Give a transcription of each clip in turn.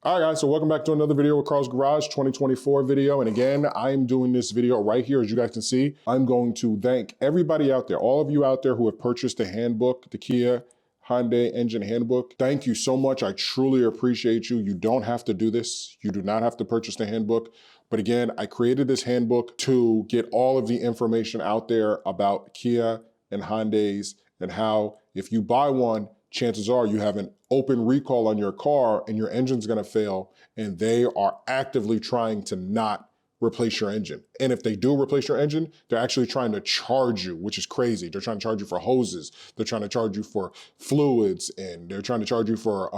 All right, guys, so welcome back to another video with Carl's Garage 2024 video. And again, I'm doing this video right here. As you guys can see, I'm going to thank everybody out there, all of you out there who have purchased the handbook, the Kia Engine Handbook. Thank you so much. I truly appreciate you. You don't have to do this. You do not have to purchase the handbook. But again, I created this handbook to get all of the information out there about Kia and Hyundais and how if you buy one, chances are you have an open recall on your car and your engine's gonna fail, and they are actively trying to not replace your engine. And if they do replace your engine, they're actually trying to charge you, which is crazy. They're trying to charge you for hoses. They're trying to charge you for fluids, and they're trying to charge you for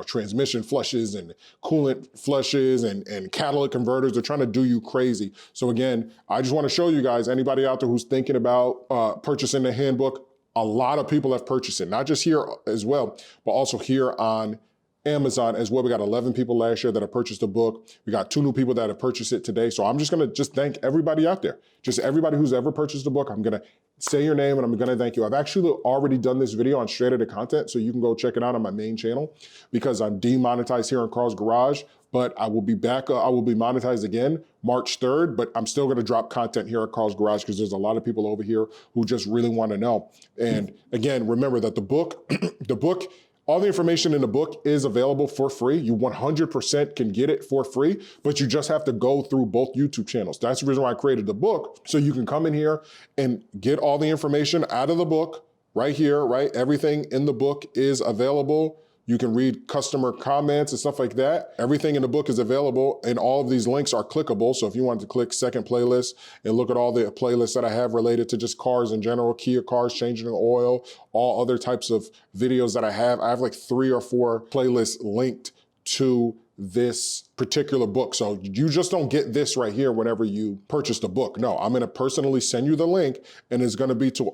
transmission flushes and coolant flushes and catalytic converters. They're trying to do you crazy. So again, I just wanna show you guys, anybody out there who's thinking about purchasing the handbook, a lot of people have purchased it, not just here as well, but also here on Amazon as well. We got 11 people last year that have purchased the book. We got 2 new people that have purchased it today. So I'm just gonna thank everybody out there. Just everybody who's ever purchased the book. I'm gonna say your name and I'm gonna thank you. I've actually already done this video on Straight Outta Content, so you can go check it out on my main channel because I'm demonetized here in Carl's Garage, but I will be back, I will be monetized again March 3rd, but I'm still gonna drop content here at Carl's Garage because there's a lot of people over here who just really wanna know. And again, remember that the book, all the information in the book is available for free. You 100% can get it for free, but you just have to go through both YouTube channels. That's the reason why I created the book, so you can come in here and get all the information out of the book right here, right? Everything in the book is available. You can read customer comments and stuff like that. Everything in the book is available, and all of these links are clickable. So if you wanted to click second playlist and look at all the playlists that I have related to just cars in general, Kia cars, changing the oil, all other types of videos that I have like 3 or 4 playlists linked to this particular book. So you just don't get this right here whenever you purchase the book. No, I'm gonna personally send you the link, and it's gonna be to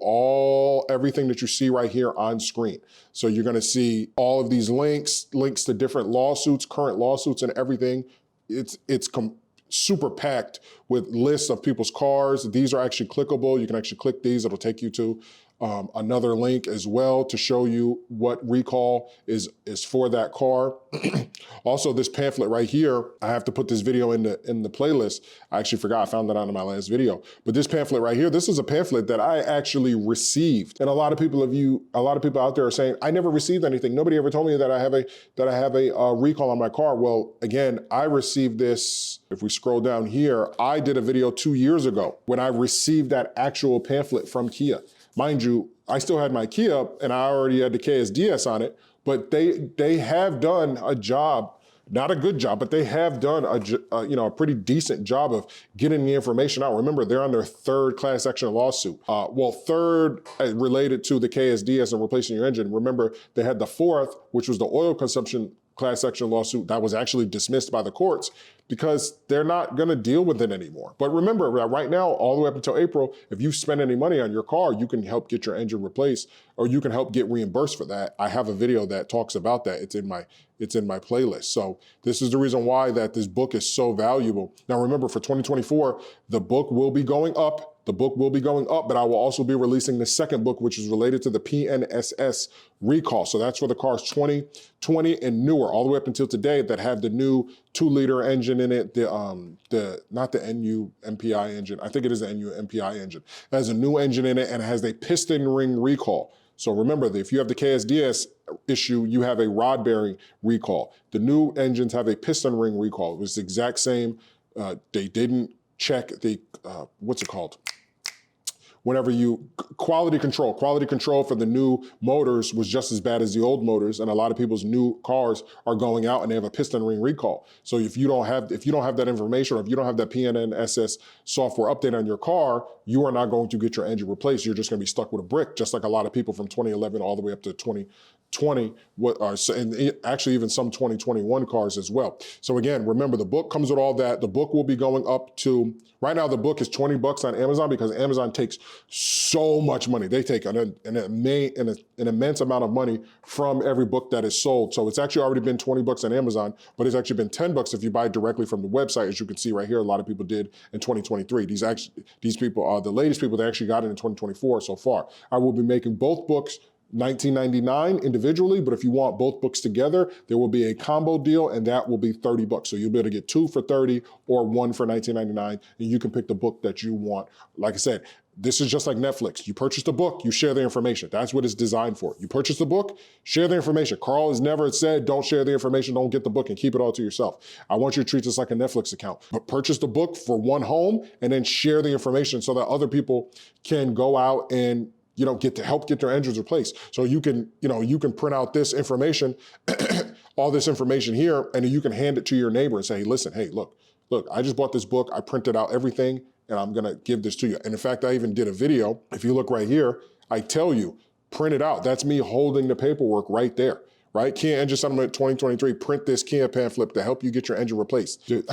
everything that you see right here on screen. So you're gonna see all of these links to different lawsuits, current lawsuits and everything. It's super packed with lists of people's cars. These are actually clickable. You can actually click these. It'll take you to another link as well to show you what recall is for that car. Also, this pamphlet right here, I have to put this video in the playlist. I actually forgot, I found that out in my last video. But this pamphlet right here, this is a pamphlet that I actually received. And a lot of people out there are saying, I never received anything. Nobody ever told me that I have a recall on my car. Well, again, I received this. If we scroll down here, I did a video 2 years ago when I received that actual pamphlet from Kia. Mind you, I still had my Kia and I already had the KSDS on it, but they have done a job, not a good job, but they have done a pretty decent job of getting the information out. Remember, they're on their 3rd class action lawsuit. Third related to the KSDS and replacing your engine. Remember, they had the 4th, which was the oil consumption class action lawsuit that was actually dismissed by the courts because they're not gonna deal with it anymore. But remember, right now, all the way up until April, if you spend any money on your car, you can help get your engine replaced, or you can help get reimbursed for that. I have a video that talks about that. It's in my playlist. So this is the reason why that this book is so valuable. Now remember, for 2024, the book will be going up. The book will be going up, but I will also be releasing the 2nd book, which is related to the PNSS recall. So that's for the cars 2020 and newer, all the way up until today, that have the new 2-liter engine in it, not the NU MPI engine. I think it is the NU MPI engine. It has a new engine in it and it has a piston ring recall. So remember that if you have the KSDS issue, you have a rod bearing recall. The new engines have a piston ring recall. It was the exact same. They didn't check the, what's it called? Whenever quality control for the new motors was just as bad as the old motors, and a lot of people's new cars are going out and they have a piston ring recall. So if you don't have that information, or if you don't have that PNSS software update on your car, you are not going to get your engine replaced. You're just gonna be stuck with a brick, just like a lot of people from 2011 all the way up to 2020, and actually even some 2021 cars as well. So again, remember, the book comes with all that. The book will be going up to, right now the book is $20 on Amazon because Amazon takes so much money. They take an immense amount of money from every book that is sold. So it's actually already been $20 on Amazon, but it's actually been $10 if you buy directly from the website. As you can see right here, a lot of people did in 2023. These people are the latest people that actually got it in 2024 so far. I will be making both books $19.99 individually, but if you want both books together, there will be a combo deal, and that will be $30. So you'll be able to get 2 for $30 or 1 for $19.99, and you can pick the book that you want. Like I said, this is just like Netflix. You purchase the book, you share the information. That's what it's designed for. You purchase the book, share the information. Carl has never said, don't share the information, don't get the book and keep it all to yourself. I want you to treat this like a Netflix account. But purchase the book for one home and then share the information so that other people can go out and get to help get their engines replaced. So you can print out this information, all this information here, and then you can hand it to your neighbor and say, listen, hey, look, I just bought this book. I printed out everything, and I'm gonna give this to you. And in fact, I even did a video. If you look right here, I tell you, print it out. That's me holding the paperwork right there, right? Kia Engine Settlement 2023, print this Kia pamphlet to help you get your engine replaced. Dude,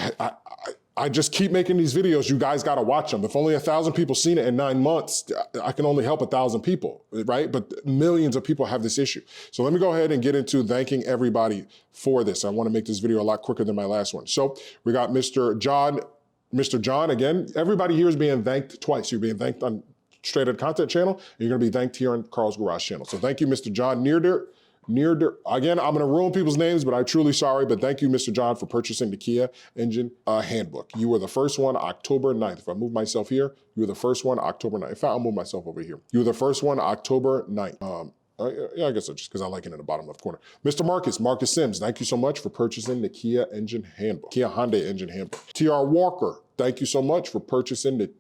I just keep making these videos. You guys gotta watch them. If only 1,000 people seen it in 9 months, I can only help 1,000 people, right? But millions of people have this issue. So let me go ahead and get into thanking everybody for this. I wanna make this video a lot quicker than my last one. So we got Mr. John, again, everybody here is being thanked twice. You're being thanked on Straight Out Content channel, and you're gonna be thanked here on Carl's Garage channel. So thank you, Mr. John Nearder. Again, I'm gonna ruin people's names, but I'm truly sorry, but thank you, Mr. John, for purchasing the Kia Engine Handbook. You were the first one October 9th. If I move myself here, you were the first one October 9th. In fact, I'll move myself over here. You were the first one October 9th. Yeah, I guess just because I like it in the bottom left corner. Mr. Marcus Sims, thank you so much for purchasing the Kia Engine Handbook, Kia Hyundai Engine Handbook. TR Walker, thank you so much for purchasing the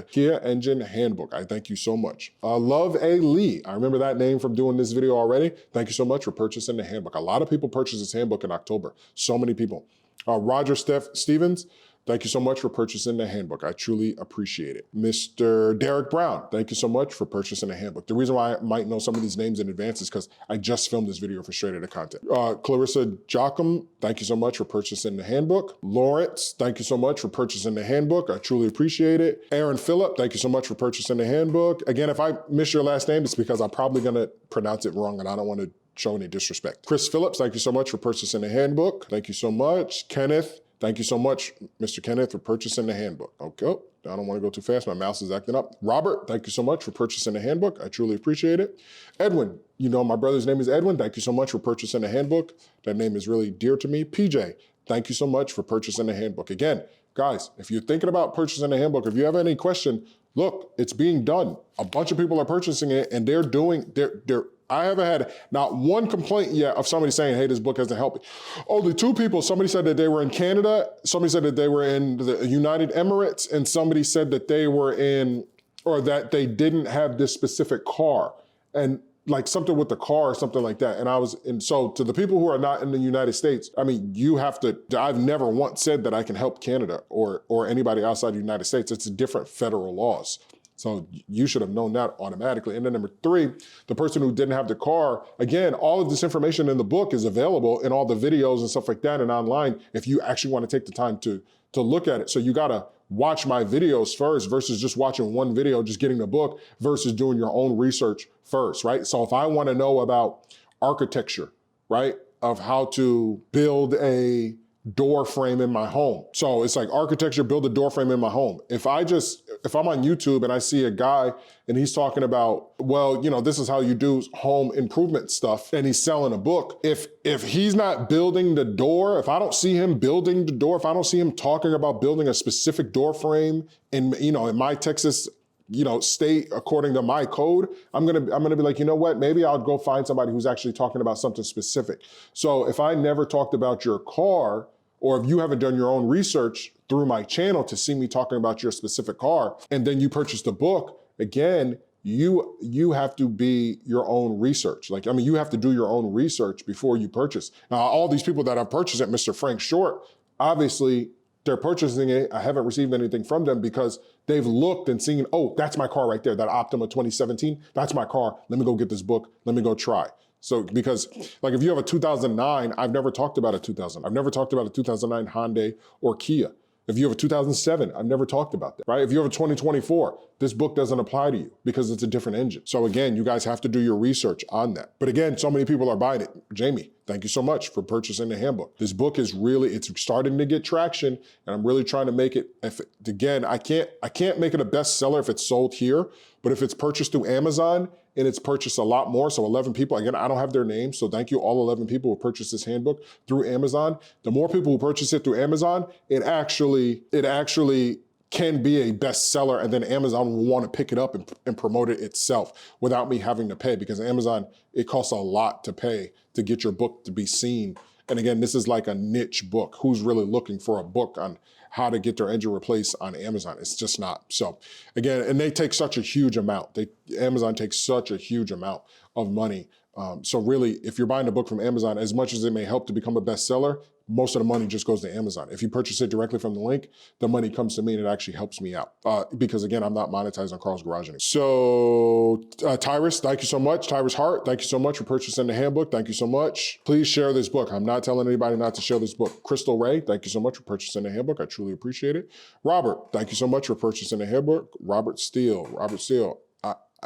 Kia Engine Handbook. I thank you so much. Love A. Lee. I remember that name from doing this video already. Thank you so much for purchasing the handbook. A lot of people purchased this handbook in October. So many people. Roger Stevens, thank you so much for purchasing the handbook. I truly appreciate it. Mr. Derek Brown, thank you so much for purchasing the handbook. The reason why I might know some of these names in advance is because I just filmed this video for Straight Outta Content. Clarissa Jocham, thank you so much for purchasing the handbook. Lawrence, thank you so much for purchasing the handbook. I truly appreciate it. Aaron Phillip, thank you so much for purchasing the handbook. Again, if I miss your last name, it's because I'm probably gonna pronounce it wrong and I don't wanna show any disrespect. Chris Phillips, thank you so much for purchasing the handbook. Thank you so much. Kenneth, thank you so much, Mr. Kenneth, for purchasing the handbook. Okay, I don't want to go too fast. My mouse is acting up. Robert, thank you so much for purchasing the handbook. I truly appreciate it. Edwin, my brother's name is Edwin. Thank you so much for purchasing the handbook. That name is really dear to me. PJ, thank you so much for purchasing the handbook. Again, guys, if you're thinking about purchasing the handbook, if you have any question, look, it's being done. A bunch of people are purchasing it and I haven't had not one complaint yet of somebody saying, hey, this book hasn't helped me. Only 2 people, somebody said that they were in Canada, somebody said that they were in the United Emirates, and somebody said that they were or that they didn't have this specific car, and like something with the car or something like that. And so to the people who are not in the United States, I mean, I've never once said that I can help Canada or anybody outside the United States. It's different federal laws. So you should have known that automatically. And then number 3, the person who didn't have the car, again, all of this information in the book is available in all the videos and stuff like that and online if you actually want to take the time to look at it. So you gotta watch my videos first versus just watching one video, just getting the book versus doing your own research first, right? So if I wanna know about architecture, right, of how to build a door frame in my home. So it's like architecture, build a door frame in my home. If I'm on YouTube and I see a guy and he's talking about, well, this is how you do home improvement stuff, and he's selling a book. If he's not building the door, if I don't see him building the door, if I don't see him talking about building a specific door frame in my Texas state according to my code, I'm gonna be like, you know what, maybe I'll go find somebody who's actually talking about something specific. So if I never talked about your car, or if you haven't done your own research through my channel to see me talking about your specific car, and then you purchase the book, again, you have to be your own research. You have to do your own research before you purchase. Now, all these people that have purchased it, Mr. Frank Short, obviously they're purchasing it. I haven't received anything from them because they've looked and seen, oh, that's my car right there, that Optima 2017, that's my car. Let me go get this book. Let me go try. So because if you have a 2009, I've never talked about a 2000. I've never talked about a 2009 Hyundai or Kia. If you have a 2007, I've never talked about that, right? If you have a 2024, this book doesn't apply to you because it's a different engine. So again, you guys have to do your research on that. But again, so many people are buying it. Jamie, thank you so much for purchasing the handbook. This book is it's starting to get traction, and I'm really trying to make it, I can't make it a bestseller if it's sold here, but if it's purchased through Amazon and it's purchased a lot more. So 11 people, again, I don't have their names. So thank you all 11 people who purchased this handbook through Amazon. The more people who purchase it through Amazon, it actually can be a bestseller, and then Amazon will want to pick it up and promote it itself without me having to pay, because Amazon, it costs a lot to pay to get your book to be seen. And again, this is like a niche book. Who's really looking for a book on how to get their engine replaced on Amazon? It's just not. So again, and they take such a huge amount. Amazon takes such a huge amount of money. So really, if you're buying a book from Amazon, as much as it may help to become a bestseller, most of the money just goes to Amazon. If you purchase it directly from the link, the money comes to me and it actually helps me out. Because again, I'm not monetized on Carl's Garage anymore. So Tyrus, thank you so much. Tyrus Hart, thank you so much for purchasing the handbook. Thank you so much. Please share this book. I'm not telling anybody not to share this book. Crystal Ray, thank you so much for purchasing the handbook. I truly appreciate it. Robert, thank you so much for purchasing the handbook. Robert Steele.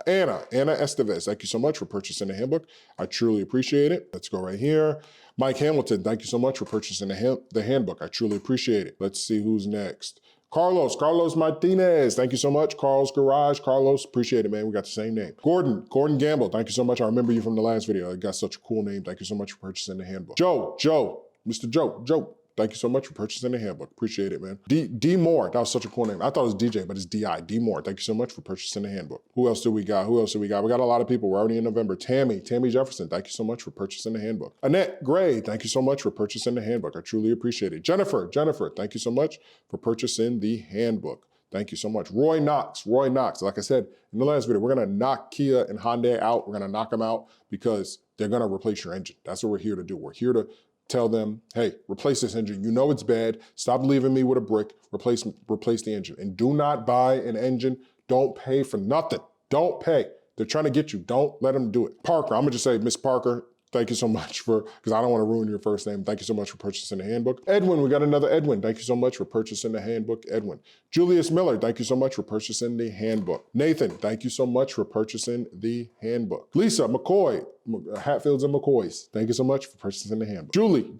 Anna Estevez, thank you so much for purchasing the handbook. I truly appreciate it. Let's go right here. Mike Hamilton, thank you so much for purchasing the handbook. I truly appreciate it. Let's see who's next. Carlos Martinez, thank you so much. Carl's Garage, Carlos, appreciate it, man. We got the same name. Gordon Gamble, thank you so much. I remember you from the last video. I got such a cool name. Thank you so much for purchasing the handbook. Mr. Joe, thank you so much for purchasing the handbook. Appreciate it, man. D Moore, that was such a cool name. I thought it was DJ, but it's D.I. D Moore, thank you so much for purchasing the handbook. Who else do we got? We got a lot of people. We're already in November. Tammy Jefferson, thank you so much for purchasing the handbook. Annette Gray, thank you so much for purchasing the handbook. I truly appreciate it. Jennifer, thank you so much for purchasing the handbook. Thank you so much. Roy Knox, like I said in the last video, we're gonna knock Kia and Hyundai out. We're gonna knock them out because they're gonna replace your engine. That's what we're here to do. We're here to tell them, hey, replace this engine. You know it's bad. Stop leaving me with a brick. Replace the engine. And do not buy an engine. Don't pay for nothing. Don't pay. They're trying to get you. Don't let them do it. Parker, I'm gonna just say, Miss Parker, thank you so much because I don't want to ruin your first name. Thank you so much for purchasing the handbook. Edwin, we got another Edwin. Thank you so much for purchasing the handbook, Edwin. Julius Miller, thank you so much for purchasing the handbook. Nathan, thank you so much for purchasing the handbook. Lisa McCoy, Hatfields and McCoys, thank you so much for purchasing the handbook.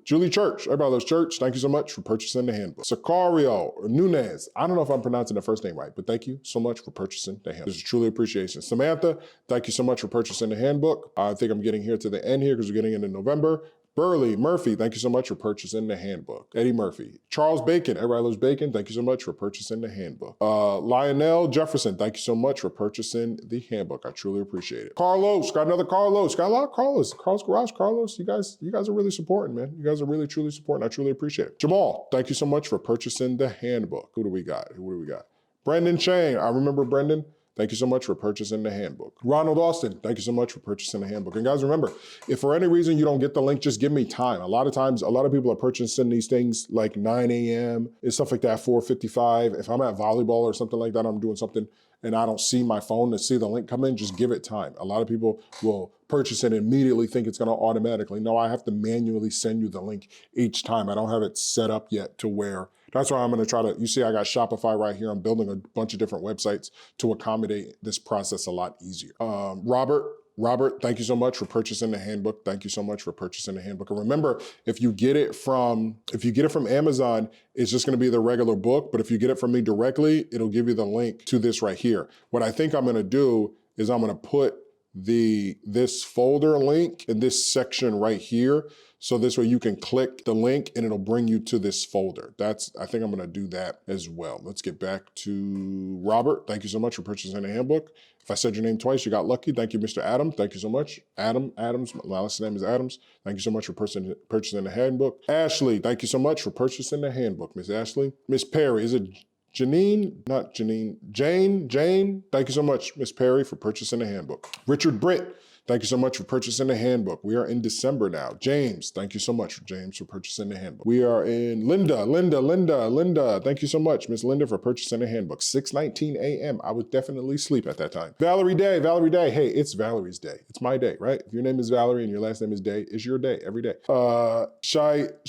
Julie Church, everybody loves Church, thank you so much for purchasing the handbook. Sicario Nunez, I don't know if I'm pronouncing the first name right, but thank you so much for purchasing the handbook. This is truly appreciation. Samantha, thank you so much for purchasing the handbook. I think I'm getting here to the end here because we're getting into November. Burley Murphy, thank you so much for purchasing the handbook. Eddie Murphy. Charles Bacon, everybody loves bacon, thank you so much for purchasing the handbook. Lionel Jefferson, thank you so much for purchasing the handbook. I truly appreciate it. Carlos, got another Carlos. Got a lot of Carlos. Carl's Garage, Carlos. You guys are really supporting, man. You guys are really, truly supporting. I truly appreciate it. Jamal, thank you so much for purchasing the handbook. Who do we got? Brendan Chang, I remember Brendan. Thank you so much for purchasing the handbook. Ronald Austin, thank you so much for purchasing the handbook. And guys, remember, if for any reason you don't get the link, just give me time. A lot of times, a lot of people are purchasing these things like 9 a.m. and stuff like that, 4:55. If I'm at volleyball or something like that, I'm doing something and I don't see my phone to see the link come in, just give it time. A lot of people will purchase it and immediately think it's gonna automatically. No, I have to manually send you the link each time. I don't have it set up yet to where, that's why I'm gonna try to, you see I got Shopify right here. I'm building a bunch of different websites to accommodate this process a lot easier. Robert, thank you so much for purchasing the handbook. Thank you so much for purchasing the handbook. And remember, if you get it from Amazon, it's just gonna be the regular book, but if you get it from me directly, it'll give you the link to this right here. What I think I'm gonna do is I'm gonna put this folder link in this section right here. So this way you can click the link and it'll bring you to this folder. I think I'm gonna do that as well. Let's get back to Robert. Thank you so much for purchasing the handbook. If I said your name twice, you got lucky. Thank you, Mr. Adam. Thank you so much. Adams, my last name is Adams. Thank you so much for purchasing the handbook. Ashley, thank you so much for purchasing the handbook, Miss Ashley. Miss Perry, is it Janine? Not Janine. Jane, thank you so much, Miss Perry, for purchasing the handbook. Richard Britt, thank you so much for purchasing the handbook. We are in December now. James, thank you so much, James, for purchasing the handbook. We are in Linda. Thank you so much, Miss Linda, for purchasing the handbook. 6:19 a.m. I would definitely sleep at that time. Valerie Day. Hey, it's Valerie's day. It's my day, right? If your name is Valerie and your last name is Day, it's your day every day. Shataya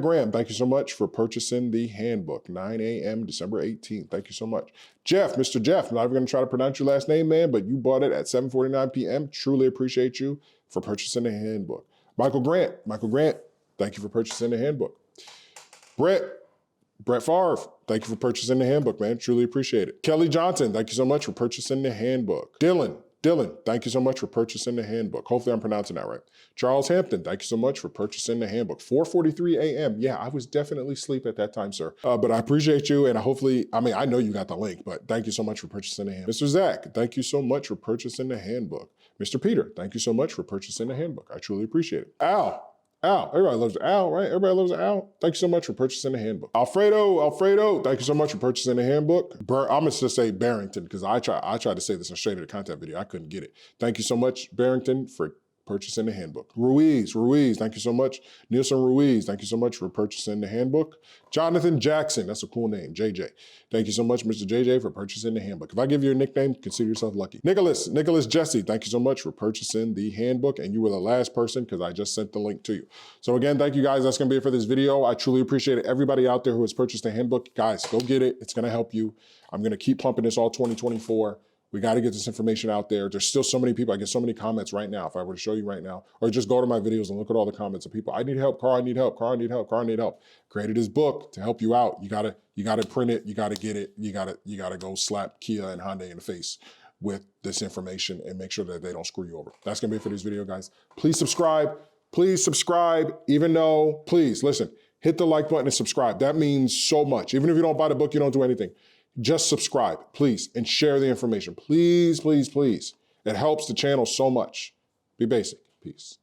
Graham, thank you so much for purchasing the handbook. 9 a.m. December 18th. Thank you so much. Mr. Jeff, I'm not even gonna try to pronounce your last name, man, but you bought it at 7:49 p.m. Truly appreciate you for purchasing the handbook. Michael Grant, thank you for purchasing the handbook. Brett Favre, thank you for purchasing the handbook, man. Truly appreciate it. Kelly Johnson, thank you so much for purchasing the handbook. Dylan, Dylan, thank you so much for purchasing the handbook. Hopefully I'm pronouncing that right. Charles Hampton, thank you so much for purchasing the handbook. 4:43 a.m. Yeah, I was definitely asleep at that time, sir. But I appreciate you, and hopefully, I mean, I know you got the link, but thank you so much for purchasing the handbook. Mr. Zach, thank you so much for purchasing the handbook. Mr. Peter, thank you so much for purchasing the handbook. I truly appreciate it. Al, everybody loves Al, right? Everybody loves Al. Thank you so much for purchasing the handbook. Alfredo, thank you so much for purchasing the handbook. I'm gonna just say Barrington because I tried to say this in Straight to the Content video. I couldn't get it. Thank you so much, Barrington, for purchasing the handbook. Ruiz, thank you so much. Nielsen Ruiz, thank you so much for purchasing the handbook. Jonathan Jackson, that's a cool name, JJ. Thank you so much, Mr. JJ, for purchasing the handbook. If I give you a nickname, consider yourself lucky. Nicholas Jesse, thank you so much for purchasing the handbook, and you were the last person because I just sent the link to you. So again, thank you guys. That's gonna be it for this video. I truly appreciate it. Everybody out there who has purchased the handbook, guys, go get it. It's gonna help you. I'm gonna keep pumping this all 2024. We got to get this information out there. There's still so many people. I get so many comments right now. If I were to show you right now, or just go to my videos and look at all the comments of people. I need help, Carl. I need help. Carl, I need help. Carl, I need help. Created this book to help you out. You gotta print it. You gotta get it. You gotta go slap Kia and Hyundai in the face with this information and make sure that they don't screw you over. That's gonna be it for this video, guys. Please subscribe. Please subscribe. Even though, please listen, hit the like button and subscribe. That means so much. Even if you don't buy the book, you don't do anything. Just subscribe, please, and share the information. Please, please, please. It helps the channel so much. Be basic. Peace.